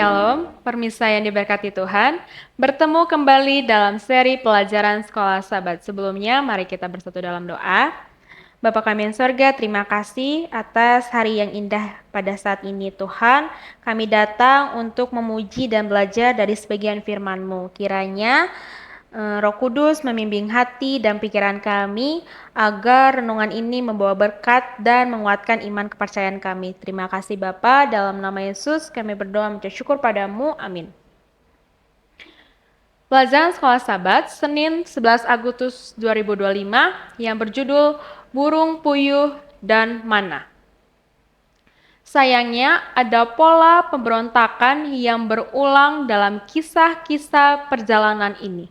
Shalom, permisa yang diberkati Tuhan. Bertemu kembali dalam seri pelajaran Sekolah Sabat. Sebelumnya, mari kita bersatu dalam doa. Bapa kami yang sorga, terima kasih atas hari yang indah pada saat ini Tuhan. Kami datang untuk memuji dan belajar dari sebagian firman-Mu. Kiranya Roh Kudus membimbing hati dan pikiran kami agar renungan ini membawa berkat dan menguatkan iman kepercayaan kami. Terima kasih Bapa, dalam nama Yesus kami berdoa mengucap syukur padamu. Amin. Pelajaran Sekolah Sabat, Senin 11 Agustus 2025 yang berjudul Burung Puyuh dan Mana. Sayangnya, ada pola pemberontakan yang berulang dalam kisah-kisah perjalanan ini.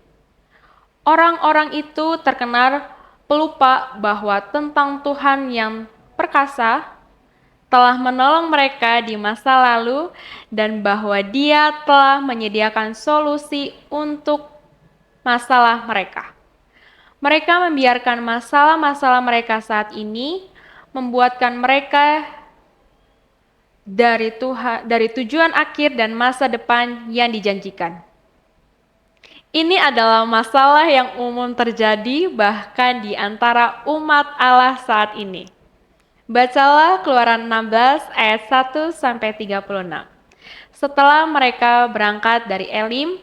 Orang-orang itu terkenal pelupa bahwa tentang Tuhan yang perkasa telah menolong mereka di masa lalu dan bahwa Dia telah menyediakan solusi untuk masalah mereka. Mereka membiarkan masalah-masalah mereka saat ini membuatkan mereka dari tujuan akhir dan masa depan yang dijanjikan. Ini adalah masalah yang umum terjadi bahkan di antara umat Allah saat ini. Bacalah Keluaran 16 ayat 1 sampai 36. Setelah mereka berangkat dari Elim,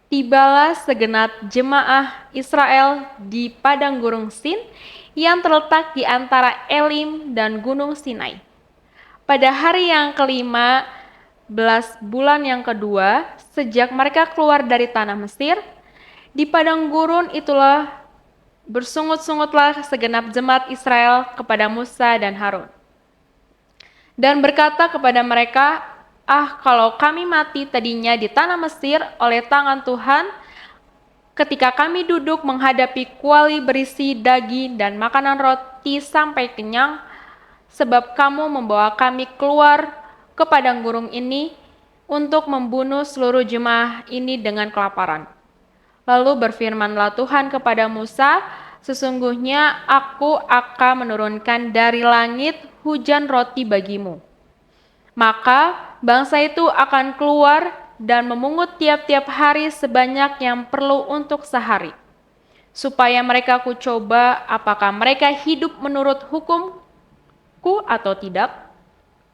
tibalah segenap jemaah Israel di padang gurun Sin yang terletak di antara Elim dan Gunung Sinai. Pada hari yang kelima belas bulan yang kedua, sejak mereka keluar dari tanah Mesir, di padang gurun itulah bersungut-sungutlah segenap jemaat Israel kepada Musa dan Harun. Dan berkata kepada mereka, kalau kami mati tadinya di tanah Mesir oleh tangan Tuhan, ketika kami duduk menghadapi kuali berisi daging dan makanan roti sampai kenyang, sebab kamu membawa kami keluar ke padang gurun ini untuk membunuh seluruh jemaah ini dengan kelaparan. Lalu berfirmanlah Tuhan kepada Musa, sesungguhnya aku akan menurunkan dari langit hujan roti bagimu. Maka bangsa itu akan keluar dan memungut tiap-tiap hari sebanyak yang perlu untuk sehari. Supaya mereka kucoba apakah mereka hidup menurut hukumku atau tidak.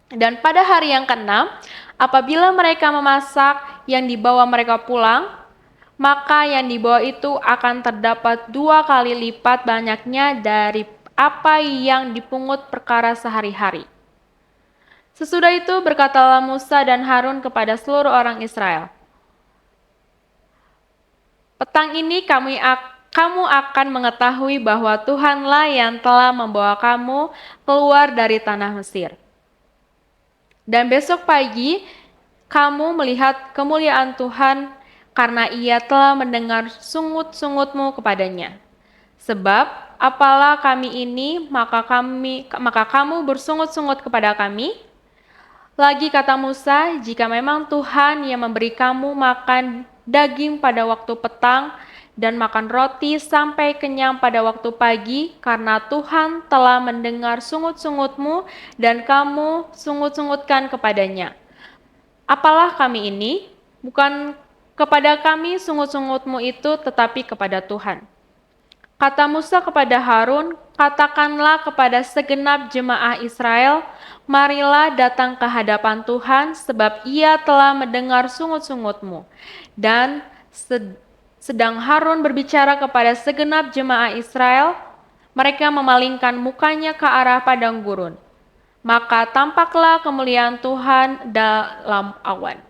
Dan pada hari yang keenam, apabila mereka memasak yang dibawa mereka pulang, maka yang dibawa itu akan terdapat 2 kali lipat banyaknya dari apa yang dipungut perkara sehari-hari. Sesudah itu berkatalah Musa dan Harun kepada seluruh orang Israel, petang ini kamu akan mengetahui bahwa Tuhanlah yang telah membawa kamu keluar dari tanah Mesir. Dan besok pagi kamu melihat kemuliaan Tuhan karena Ia telah mendengar sungut-sungutmu kepadanya. Sebab apalah kami ini, maka kamu bersungut-sungut kepada kami. Lagi kata Musa, jika memang Tuhan yang memberi kamu makan daging pada waktu petang dan makan roti sampai kenyang pada waktu pagi, karena Tuhan telah mendengar sungut-sungutmu dan kamu sungut-sungutkan kepadanya. Apalah kami ini? Bukan kepada kami sungut-sungutmu itu, tetapi kepada Tuhan. Kata Musa kepada Harun, katakanlah kepada segenap jemaah Israel, marilah datang ke hadapan Tuhan, sebab Ia telah mendengar sungut-sungutmu. Dan sedang Harun berbicara kepada segenap jemaah Israel, mereka memalingkan mukanya ke arah padang gurun. Maka tampaklah kemuliaan Tuhan dalam awan.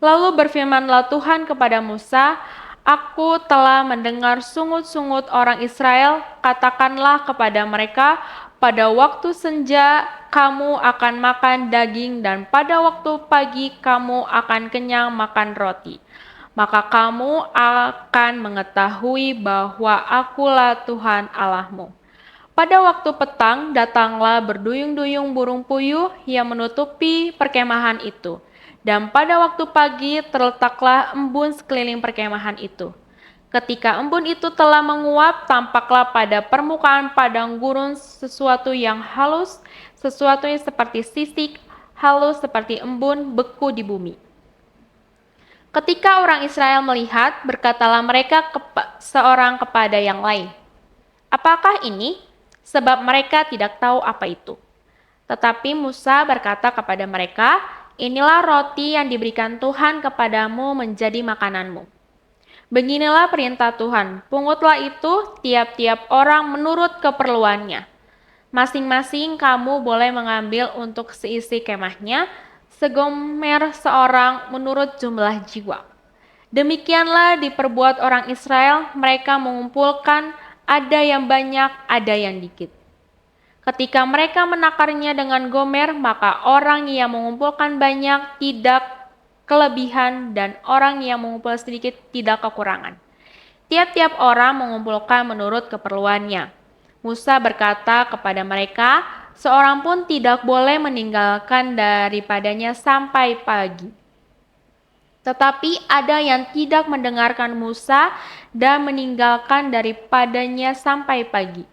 Lalu berfirmanlah Tuhan kepada Musa, aku telah mendengar sungut-sungut orang Israel, katakanlah kepada mereka, pada waktu senja kamu akan makan daging dan pada waktu pagi kamu akan kenyang makan roti. Maka kamu akan mengetahui bahwa akulah Tuhan Allahmu. Pada waktu petang datanglah berduyung-duyung burung puyuh yang menutupi perkemahan itu. Dan pada waktu pagi terletaklah embun sekeliling perkemahan itu. Ketika embun itu telah menguap, tampaklah pada permukaan padang gurun sesuatu yang halus, sesuatu yang seperti sisik, halus seperti embun beku di bumi. Ketika orang Israel melihat, berkatalah mereka seorang kepada yang lain, "Apakah ini?" Sebab mereka tidak tahu apa itu. Tetapi Musa berkata kepada mereka, "Inilah roti yang diberikan Tuhan kepadamu menjadi makananmu. Beginilah perintah Tuhan, pungutlah itu tiap-tiap orang menurut keperluannya. Masing-masing kamu boleh mengambil untuk seisi kemahnya, segomer seorang menurut jumlah jiwa." Demikianlah diperbuat orang Israel, mereka mengumpulkan, ada yang banyak, ada yang dikit. Ketika mereka menakarnya dengan gomer, maka orang yang mengumpulkan banyak tidak kelebihan dan orang yang mengumpul sedikit tidak kekurangan. Tiap-tiap orang mengumpulkan menurut keperluannya. Musa berkata kepada mereka, "Seorang pun tidak boleh meninggalkan daripadanya sampai pagi." Tetapi ada yang tidak mendengarkan Musa dan meninggalkan daripadanya sampai pagi.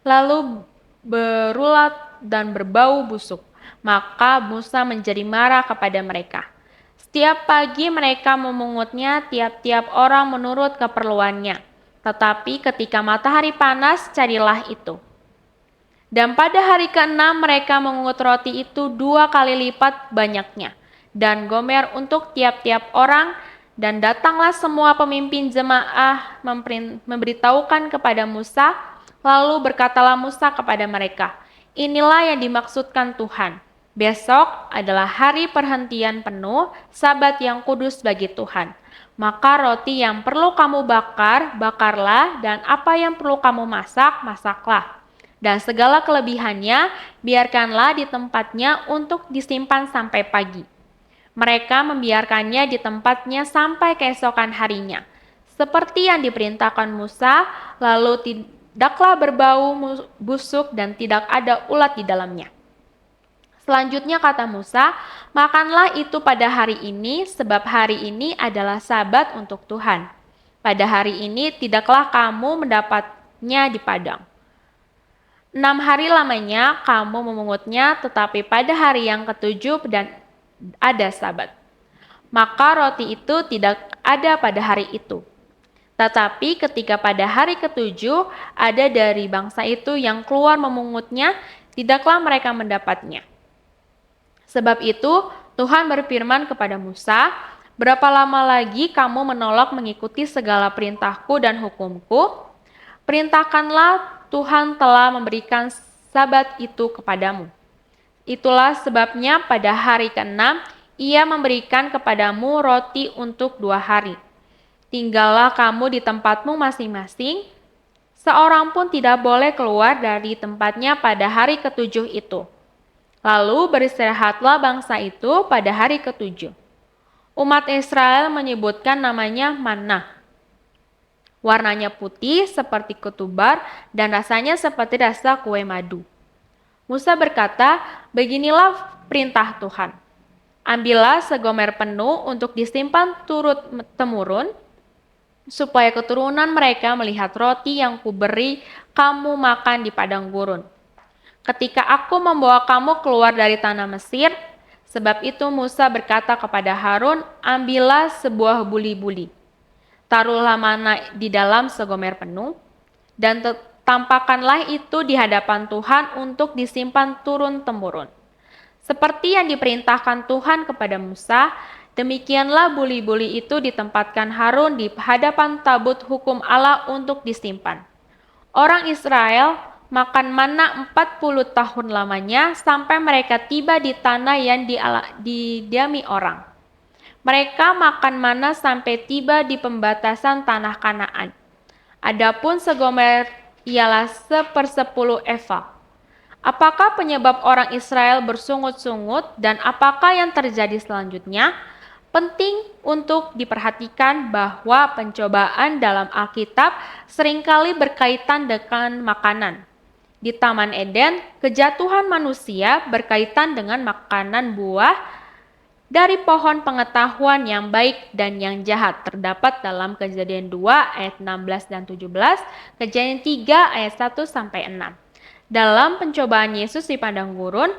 Lalu berulat dan berbau busuk. Maka Musa menjadi marah kepada mereka. Setiap pagi mereka memungutnya, tiap-tiap orang menurut keperluannya. Tetapi ketika matahari panas, carilah itu. Dan pada hari ke-6 mereka mengungut roti itu 2 kali lipat banyaknya, dan gomer untuk tiap-tiap orang. Dan datanglah semua pemimpin jemaah memberitahukan kepada Musa. Lalu berkatalah Musa kepada mereka, "Inilah yang dimaksudkan Tuhan. Besok adalah hari perhentian penuh, Sabat yang kudus bagi Tuhan. Maka roti yang perlu kamu bakar, bakarlah, dan apa yang perlu kamu masak, masaklah. Dan segala kelebihannya, biarkanlah di tempatnya untuk disimpan sampai pagi." Mereka membiarkannya di tempatnya sampai keesokan harinya, seperti yang diperintahkan Musa, lalu tidaklah berbau busuk dan tidak ada ulat di dalamnya. Selanjutnya kata Musa, "Makanlah itu pada hari ini, sebab hari ini adalah Sabat untuk Tuhan. Pada hari ini tidaklah kamu mendapatnya di padang. 6 hari lamanya kamu memungutnya, tetapi pada hari yang ketujuh dan ada Sabat. Maka roti itu tidak ada pada hari itu. Tetapi ketika pada hari ketujuh ada dari bangsa itu yang keluar memungutnya, tidaklah mereka mendapatnya. Sebab itu Tuhan berfirman kepada Musa, "Berapa lama lagi kamu menolak mengikuti segala perintahku dan hukumku? Perintahkanlah, Tuhan telah memberikan Sabat itu kepadamu. Itulah sebabnya pada hari ke-6 ia memberikan kepadamu roti untuk 2 hari. Tinggallah kamu di tempatmu masing-masing, seorang pun tidak boleh keluar dari tempatnya pada hari ketujuh itu. Lalu beristirahatlah bangsa itu pada hari ketujuh." Umat Israel menyebutkan namanya manna. Warnanya putih seperti ketumbar dan rasanya seperti rasa kue madu. Musa berkata, "Beginilah perintah Tuhan. Ambillah segomer penuh untuk disimpan turut-temurun, supaya keturunan mereka melihat roti yang kuberi kamu makan di padang gurun. Ketika aku membawa kamu keluar dari tanah Mesir." Sebab itu Musa berkata kepada Harun, "Ambillah sebuah buli-buli. Taruhlah mana di dalam segomer penuh, dan tampakkanlah itu di hadapan Tuhan untuk disimpan turun-temurun. Seperti yang diperintahkan Tuhan kepada Musa, demikianlah buli-buli itu ditempatkan Harun di hadapan tabut hukum Allah untuk disimpan. Orang Israel makan manna 40 tahun lamanya sampai mereka tiba di tanah yang didiami orang. Mereka makan manna sampai tiba di pembatasan tanah Kanaan. Adapun segomer ialah 1/10 eva. Apakah penyebab orang Israel bersungut-sungut dan apakah yang terjadi selanjutnya? Penting untuk diperhatikan bahwa pencobaan dalam Alkitab seringkali berkaitan dengan makanan. Di Taman Eden, kejatuhan manusia berkaitan dengan makanan buah dari pohon pengetahuan yang baik dan yang jahat, terdapat dalam Kejadian 2 ayat 16 dan 17, Kejadian 3 ayat 1 sampai 6. Dalam pencobaan Yesus di padang gurun,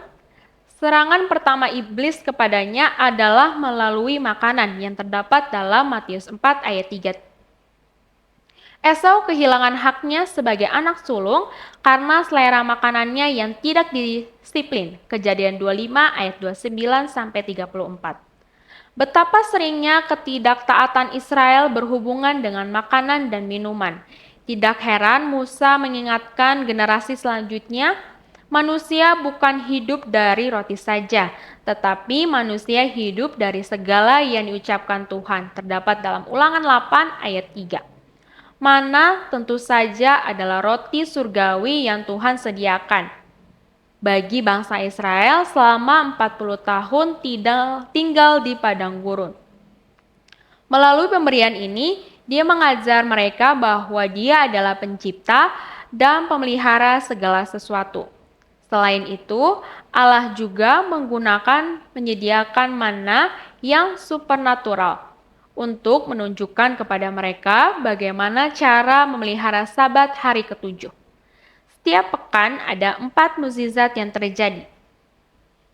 Serangan pertama iblis kepadanya adalah melalui makanan yang terdapat dalam Matius 4 ayat 3. Esau kehilangan haknya sebagai anak sulung karena selera makanannya yang tidak disiplin. Kejadian 25 ayat 29 sampai 34. Betapa seringnya ketidaktaatan Israel berhubungan dengan makanan dan minuman. Tidak heran Musa mengingatkan generasi selanjutnya, manusia bukan hidup dari roti saja, tetapi manusia hidup dari segala yang diucapkan Tuhan. Terdapat dalam Ulangan 8 ayat 3. Mana tentu saja adalah roti surgawi yang Tuhan sediakan bagi bangsa Israel selama 40 tahun tinggal di padang gurun. Melalui pemberian ini, dia mengajar mereka bahwa dia adalah pencipta dan pemelihara segala sesuatu. Selain itu, Allah juga menyediakan mana yang supernatural untuk menunjukkan kepada mereka bagaimana cara memelihara Sabat hari ketujuh. Setiap pekan ada 4 mukjizat yang terjadi.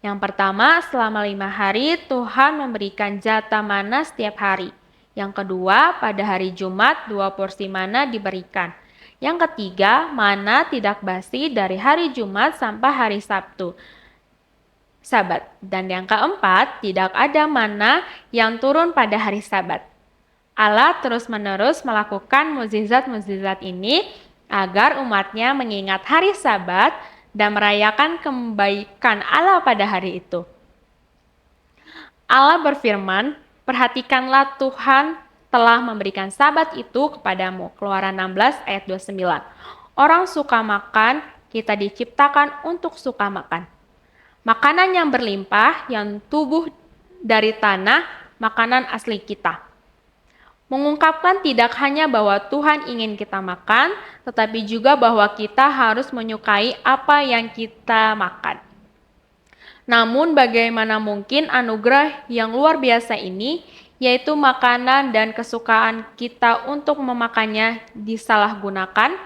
Yang pertama, selama 5 hari Tuhan memberikan jatah mana setiap hari. Yang kedua, pada hari Jumat 2 porsi mana diberikan. Yang ketiga, mana tidak basi dari hari Jumat sampai hari Sabtu, Sabat. Dan yang keempat, tidak ada mana yang turun pada hari Sabat. Allah terus-menerus melakukan mukjizat-mukjizat ini agar umatnya mengingat hari Sabat dan merayakan kebaikan Allah pada hari itu. Allah berfirman, perhatikanlah Tuhan telah memberikan Sabat itu kepadamu. Keluaran 16 ayat 29. Orang suka makan, kita diciptakan untuk suka makan. Makanan yang berlimpah, yang tubuh dari tanah, makanan asli kita. Mengungkapkan tidak hanya bahwa Tuhan ingin kita makan, tetapi juga bahwa kita harus menyukai apa yang kita makan. Namun bagaimana mungkin anugerah yang luar biasa ini, yaitu makanan dan kesukaan kita untuk memakannya disalahgunakan?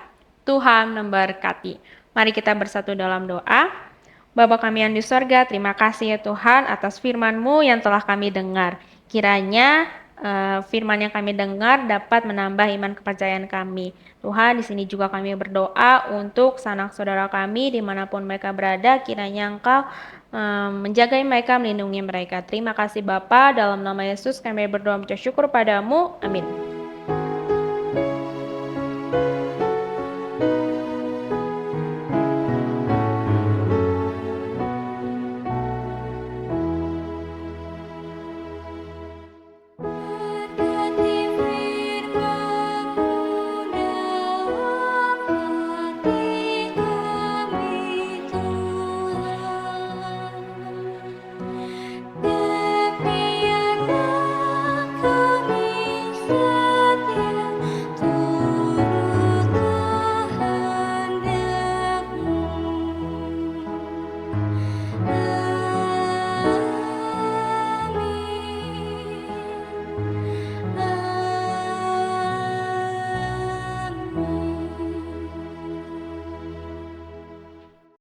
Tuhan memberkati. Mari kita bersatu dalam doa. Bapa kami yang di sorga, terima kasih ya Tuhan atas firman-Mu yang telah kami dengar. Kiranya firman yang kami dengar dapat menambah iman kepercayaan kami. Tuhan, di sini juga kami berdoa untuk sanak saudara kami dimanapun mereka berada, kiranya Engkau menjaga mereka, melindungi mereka. Terima kasih Bapa, dalam nama Yesus kami berdoa mengucap syukur padamu. Amin.